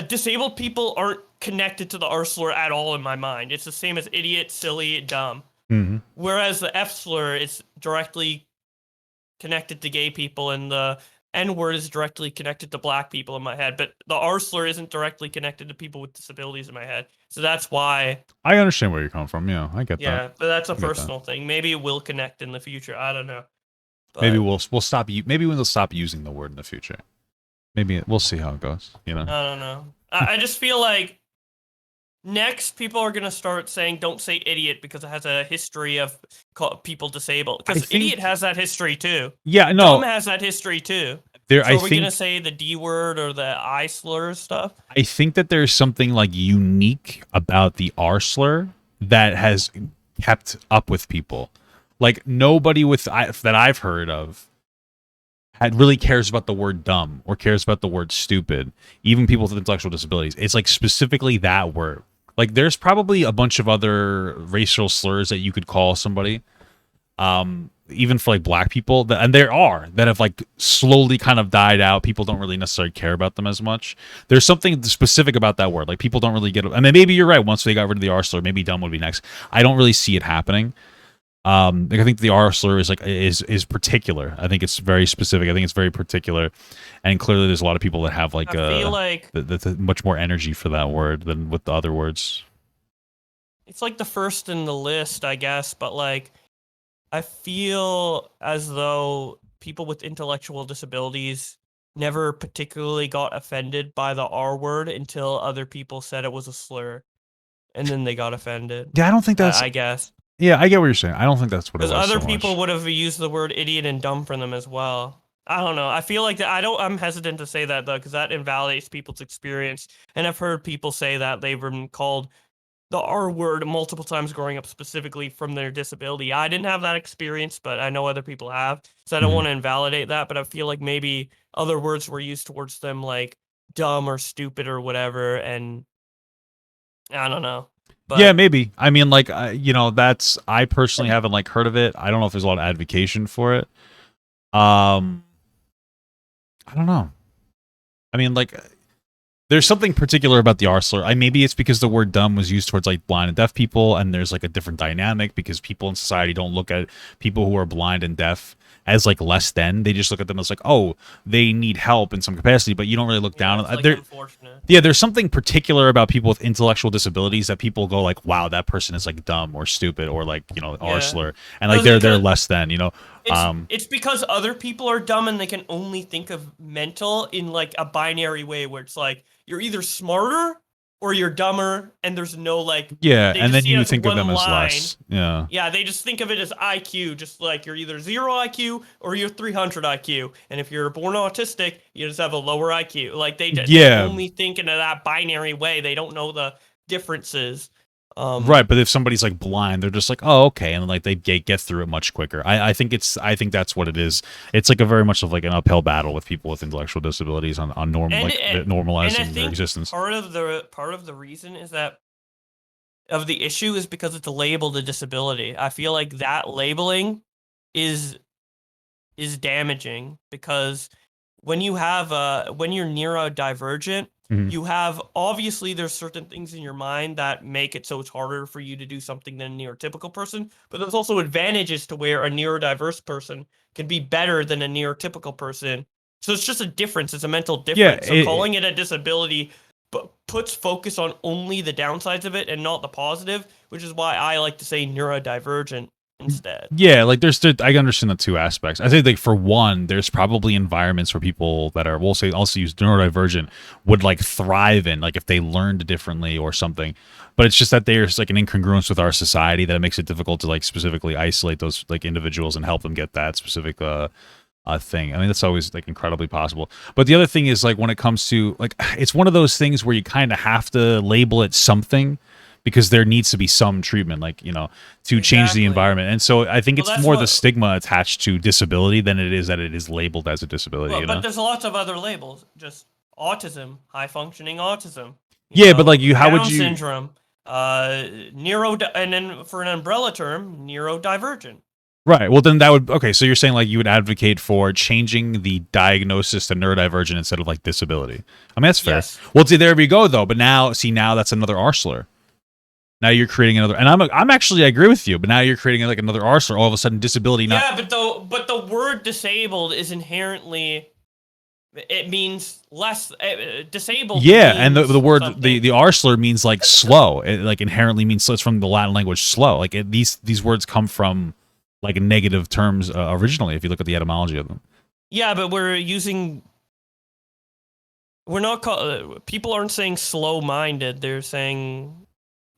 disabled people aren't connected to the R slur at all in my mind. It's the same as idiot, silly, dumb. Mm-hmm. Whereas the F slur is directly connected to gay people, and the N word is directly connected to black people in my head, but the R slur isn't directly connected to people with disabilities in my head. So that's why. I understand where you're coming from. Yeah, I get that. Yeah, but that's a personal thing. Maybe it will connect in the future. I don't know. But maybe we'll stop. Maybe we'll stop using the word in the future. Maybe we'll see how it goes. You know. I don't know. I just feel like next people are gonna start saying "don't say idiot" because it has a history of people disabled. Because idiot has that history too. Yeah, no. Dumb has that history too. There, so are we gonna say the D word or the I slur stuff? I think that there's something like unique about the R slur that has kept up with people. Like nobody that I've heard of really cares about the word dumb or cares about the word stupid. Even people with intellectual disabilities. It's like specifically that word. Like there's probably a bunch of other racial slurs that you could call somebody. Even for like black people, and there are that have like slowly kind of died out. People don't really necessarily care about them as much. There's something specific about that word. Like people don't really get it. I mean, maybe you're right. Once they got rid of the R slur, maybe dumb would be next. I don't really see it happening. Like I think the R slur is particular. I think it's very specific. I think it's very particular, and clearly there's a lot of people that have like I feel like that's much more energy for that word than with the other words. It's like the first in the list, I guess, but like I feel as though people with intellectual disabilities never particularly got offended by the R word until other people said it was a slur, and then they got offended. Yeah, I don't think that's. I guess. Yeah, I get what you're saying. I don't think that's what it was. Because other people would have used the word idiot and dumb for them as well. I don't know. I feel like that. I'm hesitant to say that though, because that invalidates people's experience. And I've heard people say that they've been called the R word multiple times growing up, specifically from their disability. I didn't have that experience, but I know other people have. So I don't want to invalidate that, but I feel like maybe other words were used towards them, like dumb or stupid or whatever, and I don't know. But yeah, maybe. I mean, like, I personally haven't like heard of it. I don't know if there's a lot of advocation for it. I don't know. I mean, like, there's something particular about the R slur. Maybe it's because the word dumb was used towards like blind and deaf people, and there's like a different dynamic because people in society don't look at people who are blind and deaf as like less than. They just look at them as like, oh, they need help in some capacity, but you don't really look down. It's like unfortunate. Yeah, there's something particular about people with intellectual disabilities that people go like, wow, that person is like dumb or stupid or like, R slur, and like they're less than, It's because other people are dumb and they can only think of mental in like a binary way where it's like you're either smarter or you're dumber, and there's no like. Yeah, and then you think of them as less. Yeah. Yeah, they just think of it as IQ, just like you're either 0 IQ or you're 300 IQ, and if you're born autistic, you just have a lower IQ. Like they only think in that binary way. They don't know the differences. Right, but if somebody's like blind, they're just like, oh, okay, and like they get through it much quicker. I think that's what it is. It's like a very much of like an uphill battle with people with intellectual disabilities on normalizing I their think existence. part of the reason is that of the issue is because it's labeled a disability. I feel like that labeling is damaging, because when you have when you're neurodivergent, you have, obviously there's certain things in your mind that make it so it's harder for you to do something than a neurotypical person, but there's also advantages to where a neurodiverse person can be better than a neurotypical person. So it's just a difference. It's a mental difference. So calling it a disability puts focus on only the downsides of it and not the positive, which is why I like to say neurodivergent instead. Yeah, like I understand the two aspects. I think like for one, there's probably environments where people that are, we'll say, also use neurodivergent would like thrive in, like if they learned differently or something. But it's just that there's like an incongruence with our society that it makes it difficult to like specifically isolate those like individuals and help them get that specific thing. I mean, that's always like incredibly possible. But the other thing is like when it comes to like, it's one of those things where you kind of have to label it something, because there needs to be some treatment, like, you know, to change the environment. And so I think it's more the stigma attached to disability than it is that it is labeled as a disability. Well, you know? But there's lots of other labels, just autism, high functioning autism. Yeah, but like how would you? Down syndrome, and then for an umbrella term, neurodivergent. Right. Well, then that would, okay. So you're saying like you would advocate for changing the diagnosis to neurodivergent instead of like disability. I mean, that's fair. Yes. Well, see, there we go though. But now that's another R slur. Now you're creating another, and I'm actually, I agree with you, but now you're creating like another R slur. All of a sudden, disability. Yeah, but the word disabled is inherently, it means less disabled. Yeah, and the word the R slur means like slow. It like inherently means slow. It's from the Latin language slow. Like these words come from like negative terms originally. If you look at the etymology of them. Yeah, but we're not people aren't saying slow minded. They're saying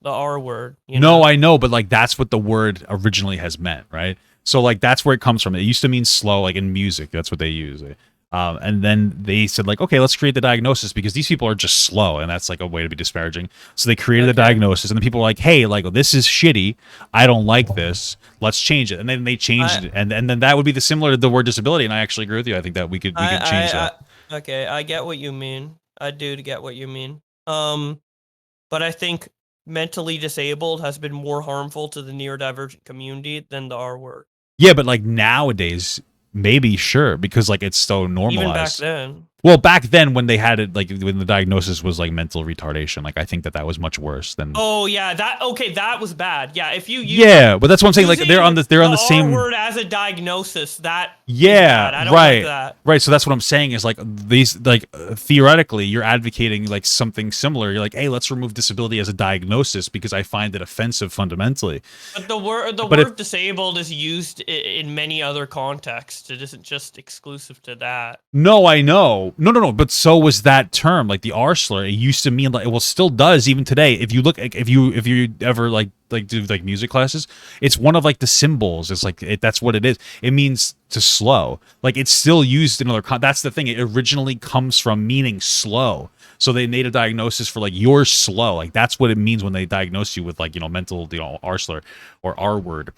the R word. No, I know, but like that's what the word originally has meant, right? So like that's where it comes from. It used to mean slow, like in music. That's what they use. And then they said like, okay, let's create the diagnosis because these people are just slow, and that's like a way to be disparaging. So they created the diagnosis, and the people were like, hey, like this is shitty. I don't like this. Let's change it. And then they changed it, and then that would be the similar to the word disability. And I actually agree with you. I think that we could change that. Okay, I get what you mean. I do get what you mean. But I think mentally disabled has been more harmful to the neurodivergent community than the R word. Yeah, but like nowadays, maybe, sure, because like it's so normalized. Even back then. Well, back then when they had it, like when the diagnosis was like mental retardation, like I think that was much worse than. Oh yeah, that was bad. Yeah, if you use but that's what I'm saying. Like they're on the same R word as a diagnosis. That I don't like that. Right. So that's what I'm saying is like these like theoretically you're advocating like something similar. You're like, hey, let's remove disability as a diagnosis because I find it offensive fundamentally. But the word disabled is used in many other contexts. It isn't just exclusive to that. No, I know. No. But so was that term, like the R slur. It used to mean like, well, still does even today. If you look, if you ever like do like music classes, it's one of like the symbols. It's like that's what it is. It means to slow. Like it's still used in other. That's the thing. It originally comes from meaning slow. So they made a diagnosis for like you're slow. Like that's what it means when they diagnose you with like mental R slur or R word.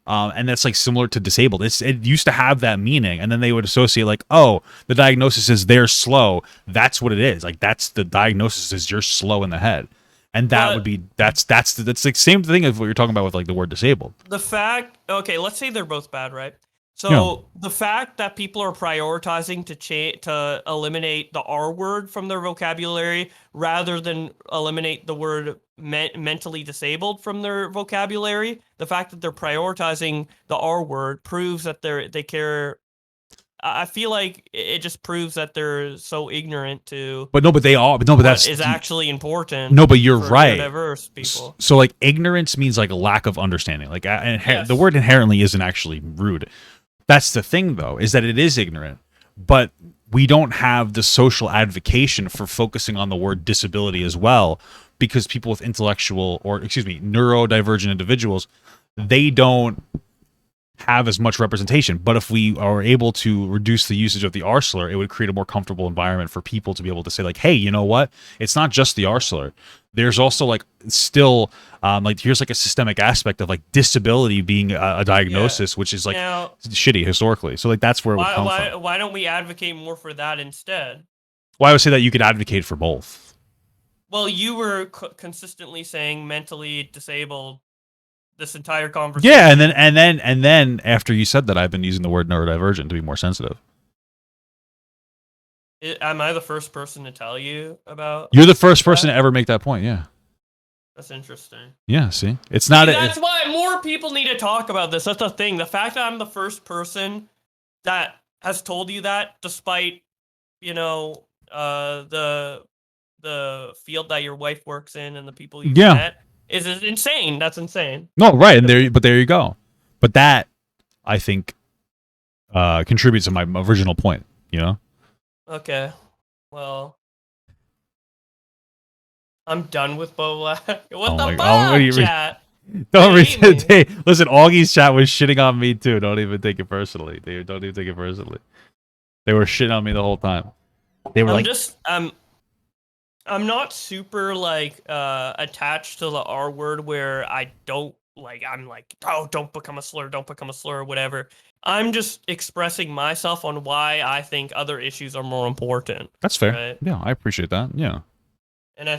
And that's like similar to disabled. It used to have that meaning, and then they would associate like, oh, the diagnosis is they're slow. That's what it is. Like that's the diagnosis is you're slow in the head, and that would be that's the same thing as what you're talking about with like the word disabled. The fact, okay, let's say they're both bad, right? So the fact that people are prioritizing to eliminate the R word from their vocabulary rather than eliminate the word mentally disabled from their vocabulary, the fact that they're prioritizing the R word proves that they care. I feel like it just proves that they're so ignorant to. But they are. But that's is actually important. No, but you're right. Diverse people. So like ignorance means like a lack of understanding. Like the word inherently isn't actually rude. That's the thing, though, is that it is ignorant, but we don't have the social advocation for focusing on the word disability as well, because people with neurodivergent individuals, they don't have as much representation. But if we are able to reduce the usage of the R slur, it would create a more comfortable environment for people to be able to say like, hey, you know what? It's not just the R slur. There's also like still like here's like a systemic aspect of like disability being a diagnosis, which is like now, shitty historically. So like that's where it would come from. why don't we advocate more for that instead? Well, I would say that you could advocate for both. Well, you were consistently saying mentally disabled this entire conversation. Yeah, and then after you said that, I've been using the word neurodivergent to be more sensitive. Am I the first person to tell you about? You're the first person to ever make that point. Yeah. That's interesting. Yeah. See, it's not. That's why more people need to talk about this. That's the thing. The fact that I'm the first person that has told you that, despite the field that your wife works in and the people you've met, is insane. That's insane. No, right, and there you go. But that, I think, contributes to my original point. You know. Okay. Well, I'm done with Bowblax. What the fuck, chat? Don't hey, listen, Augie's chat was shitting on me too. Don't even take it personally. Don't even take it personally. They were shitting on me the whole time. They were I'm not super like attached to the R word where I don't like I'm like, oh, don't become a slur, or whatever. I'm just expressing myself on why I think other issues are more important. That's fair. Right? Yeah, I appreciate that. Yeah. And I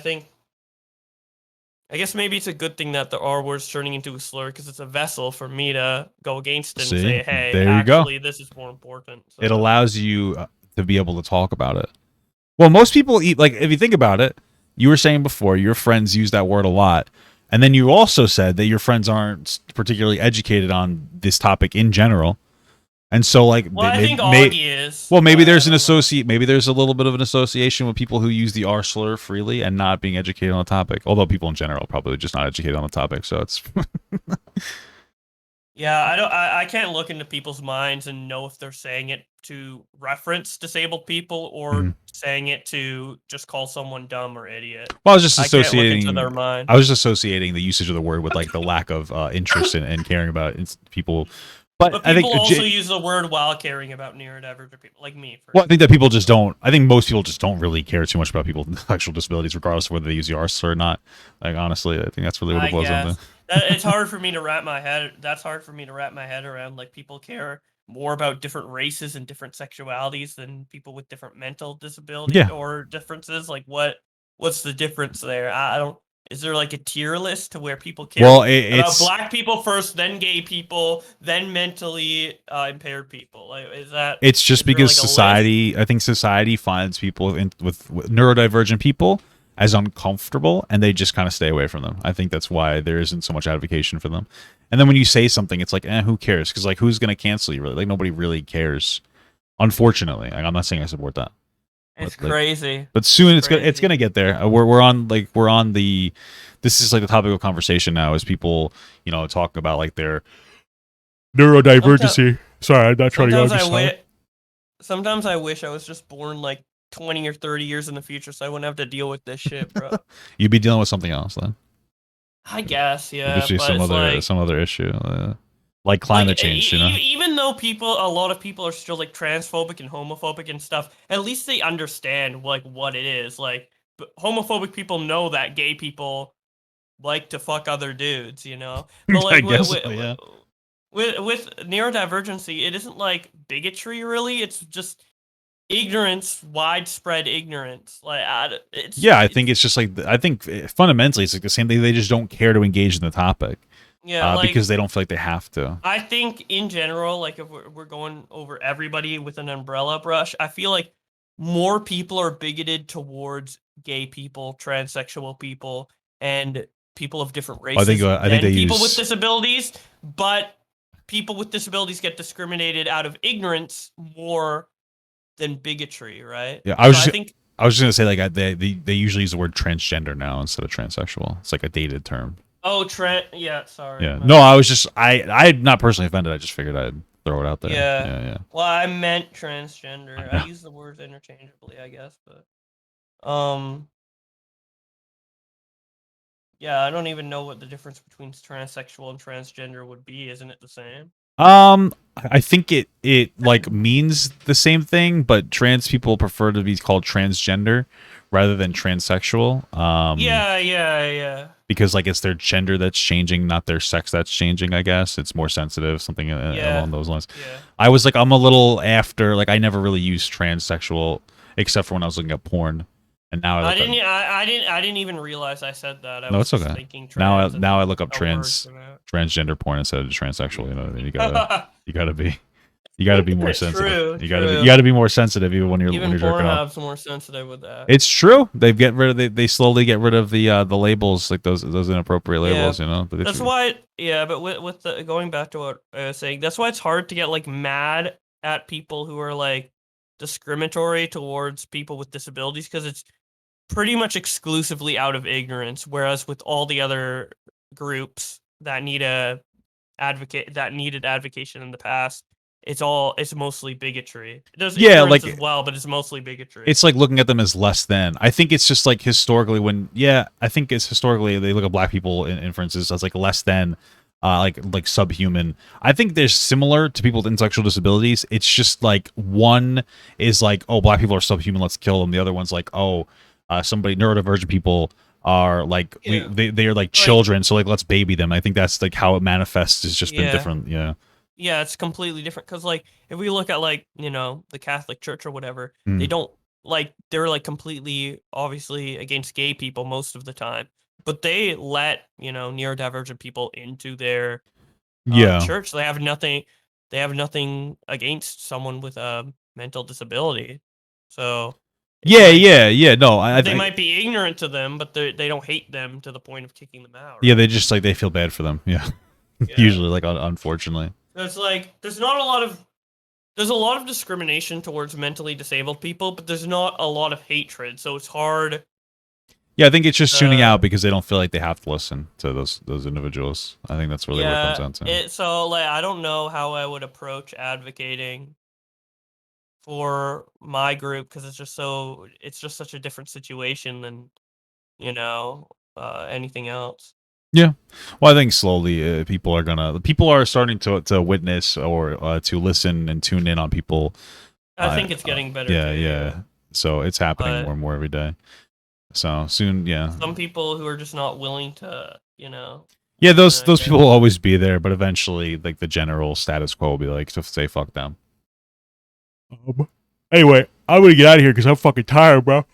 guess maybe it's a good thing that the R word's turning into a slur because it's a vessel for me to go against it and say, hey, actually, this is more important. So. It allows you to be able to talk about it. Well, most people like, if you think about it, you were saying before, your friends use that word a lot. And then you also said that your friends aren't particularly educated on this topic in general. And so, like, I think Augie is. Well, maybe there's maybe there's a little bit of an association with people who use the R slur freely and not being educated on the topic. Although people in general probably just not educated on the topic, so it's. Yeah, I can't look into people's minds and know if they're saying it to reference disabled people or saying it to just call someone dumb or idiot. Well, I was just associating. Can't look into their mind. I was just associating the usage of the word with like the lack of interest in caring about people. But people I think also use the word while caring about neurodivergent people, like me. I think that people just don't. I think most people just don't really care too much about people with intellectual disabilities, regardless of whether they use the R slur or not. Like, honestly, I think that's really what it boils down to. It's hard for me to wrap my head. That's hard for me to wrap my head around. Like, people care more about different races and different sexualities than people with different mental disabilities or differences. Like, what's the difference there? I don't. Is there like a tier list to where people care about black people first, then gay people, then mentally impaired people? Like, is that? It's just because society. I think society finds people with neurodivergent people as uncomfortable, and they just kind of stay away from them. I think that's why there isn't so much advocacy for them. And then when you say something, it's like, who cares? Because like, who's gonna cancel you? Really, like nobody really cares. Unfortunately, like, I'm not saying I support that. It's crazy. But soon it's gonna get there. We're on the. This is like the topic of conversation now. Is people talking about like their neurodivergency. Sorry, I'm not trying to. Sometimes I wish I was just born like 20 or 30 years in the future, so I wouldn't have to deal with this shit, bro. You'd be dealing with something else then. I guess, yeah. But some other issue. Like climate change, even though a lot of people are still like transphobic and homophobic and stuff, at least they understand like what it is. Like, homophobic people know that gay people like to fuck other dudes, But like, I guess so, yeah. With neurodivergency, it isn't like bigotry really. It's just ignorance, widespread ignorance. Like, I think it's just like fundamentally it's like the same thing. They just don't care to engage in the topic. Yeah, because they don't feel like they have to. I think in general, like if we're going over everybody with an umbrella brush, I feel like more people are bigoted towards gay people, transsexual people, and people of different races. I think people with disabilities, but people with disabilities get discriminated out of ignorance more than bigotry, right? Yeah, I was just gonna say like they usually use the word transgender now instead of transsexual. It's like a dated term. Oh, yeah, sorry. Yeah. No, I was just I'm not personally offended. I just figured I'd throw it out there. Yeah. Well, I meant transgender. I use the words interchangeably, I guess, but yeah, I don't even know what the difference between transsexual and transgender would be. Isn't it the same? I think it like means the same thing, but trans people prefer to be called transgender rather than transsexual. Yeah. Because like it's their gender that's changing, not their sex that's changing. I guess it's more sensitive, something Yeah. along those lines. Yeah. I was like, I'm a little after. Like, I never really used transsexual except for when I was looking at porn, and now I didn't even realize I said that. I No, was it's just okay. thinking trans. and Now I look up a word for that. transgender porn instead of transsexual. You know what I mean? You gotta be more sensitive. True. You gotta be more sensitive even when Even you're jerking off. Pornhub's more sensitive with that. It's true. They slowly get rid of the labels, like those inappropriate labels. You know. But That's why. Yeah, but with the going back to what I was saying, that's why it's hard to get like mad at people who are like discriminatory towards people with disabilities, because it's pretty much exclusively out of ignorance. Whereas with all the other groups that needed advocation in the past, it's mostly bigotry. There's ignorance as well, but it's mostly bigotry. It's like looking at them as less than. I think it's just like historically I think it's historically they look at black people in inferences as like less than, like subhuman. I think they're similar to people with intellectual disabilities. It's just like one is like, oh, black people are subhuman, let's kill them. The other one's like, oh, somebody neurodivergent people are like they are like children, so like let's baby them. I think that's like how it manifests. It's just been different. Yeah, it's completely different, because like if we look at like, the Catholic Church or whatever, they don't like, they're like completely obviously against gay people most of the time, but they let neurodivergent people into their church. They have nothing against someone with a mental disability. So no, they might be ignorant to them, but they don't hate them to the point of kicking them out. Right? Yeah, they just like they feel bad for them. Yeah. Usually, like unfortunately. It's like there's a lot of discrimination towards mentally disabled people, but there's not a lot of hatred, so it's hard. Yeah, I think it's just tuning out because they don't feel like they have to listen to those individuals. I think that's really what it comes down to. So like I don't know how I would approach advocating for my group, because it's just such a different situation than anything else. Yeah, well, I think slowly people are starting to witness or to listen and tune in on people. I think it's getting better. Yeah. So it's happening more and more every day. So soon, some people who are just not willing to, Yeah, those people will always be there, but eventually, like the general status quo will be like to say fuck them. Anyway, I'm gonna get out of here because I'm fucking tired, bro.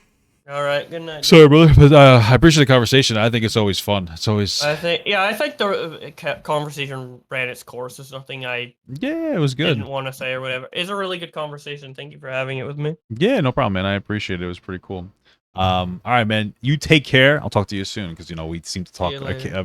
All right, good night. Sorry, brother, but I appreciate the conversation. I think it's always fun. It's always. I think the conversation ran its course. There's nothing it was good. Didn't want to say or whatever. It's a really good conversation. Thank you for having it with me. Yeah, no problem, man. I appreciate it. It was pretty cool. All right, man. You take care. I'll talk to you soon because we seem to talk.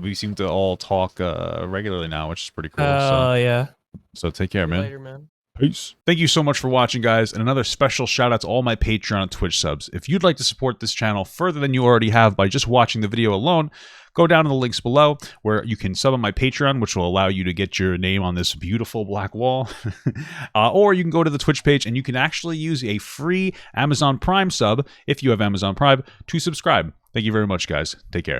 We seem to all talk regularly now, which is pretty cool. Yeah. So take care, man. Later, man. Peace. Thank you so much for watching, guys, and another special shout out to all my Patreon and Twitch subs. If you'd like to support this channel further than you already have by just watching the video alone, go down to the links below where you can sub on my Patreon, which will allow you to get your name on this beautiful black wall. Or you can go to the Twitch page and you can actually use a free Amazon Prime sub, if you have Amazon Prime, to subscribe. Thank you very much, guys. Take care.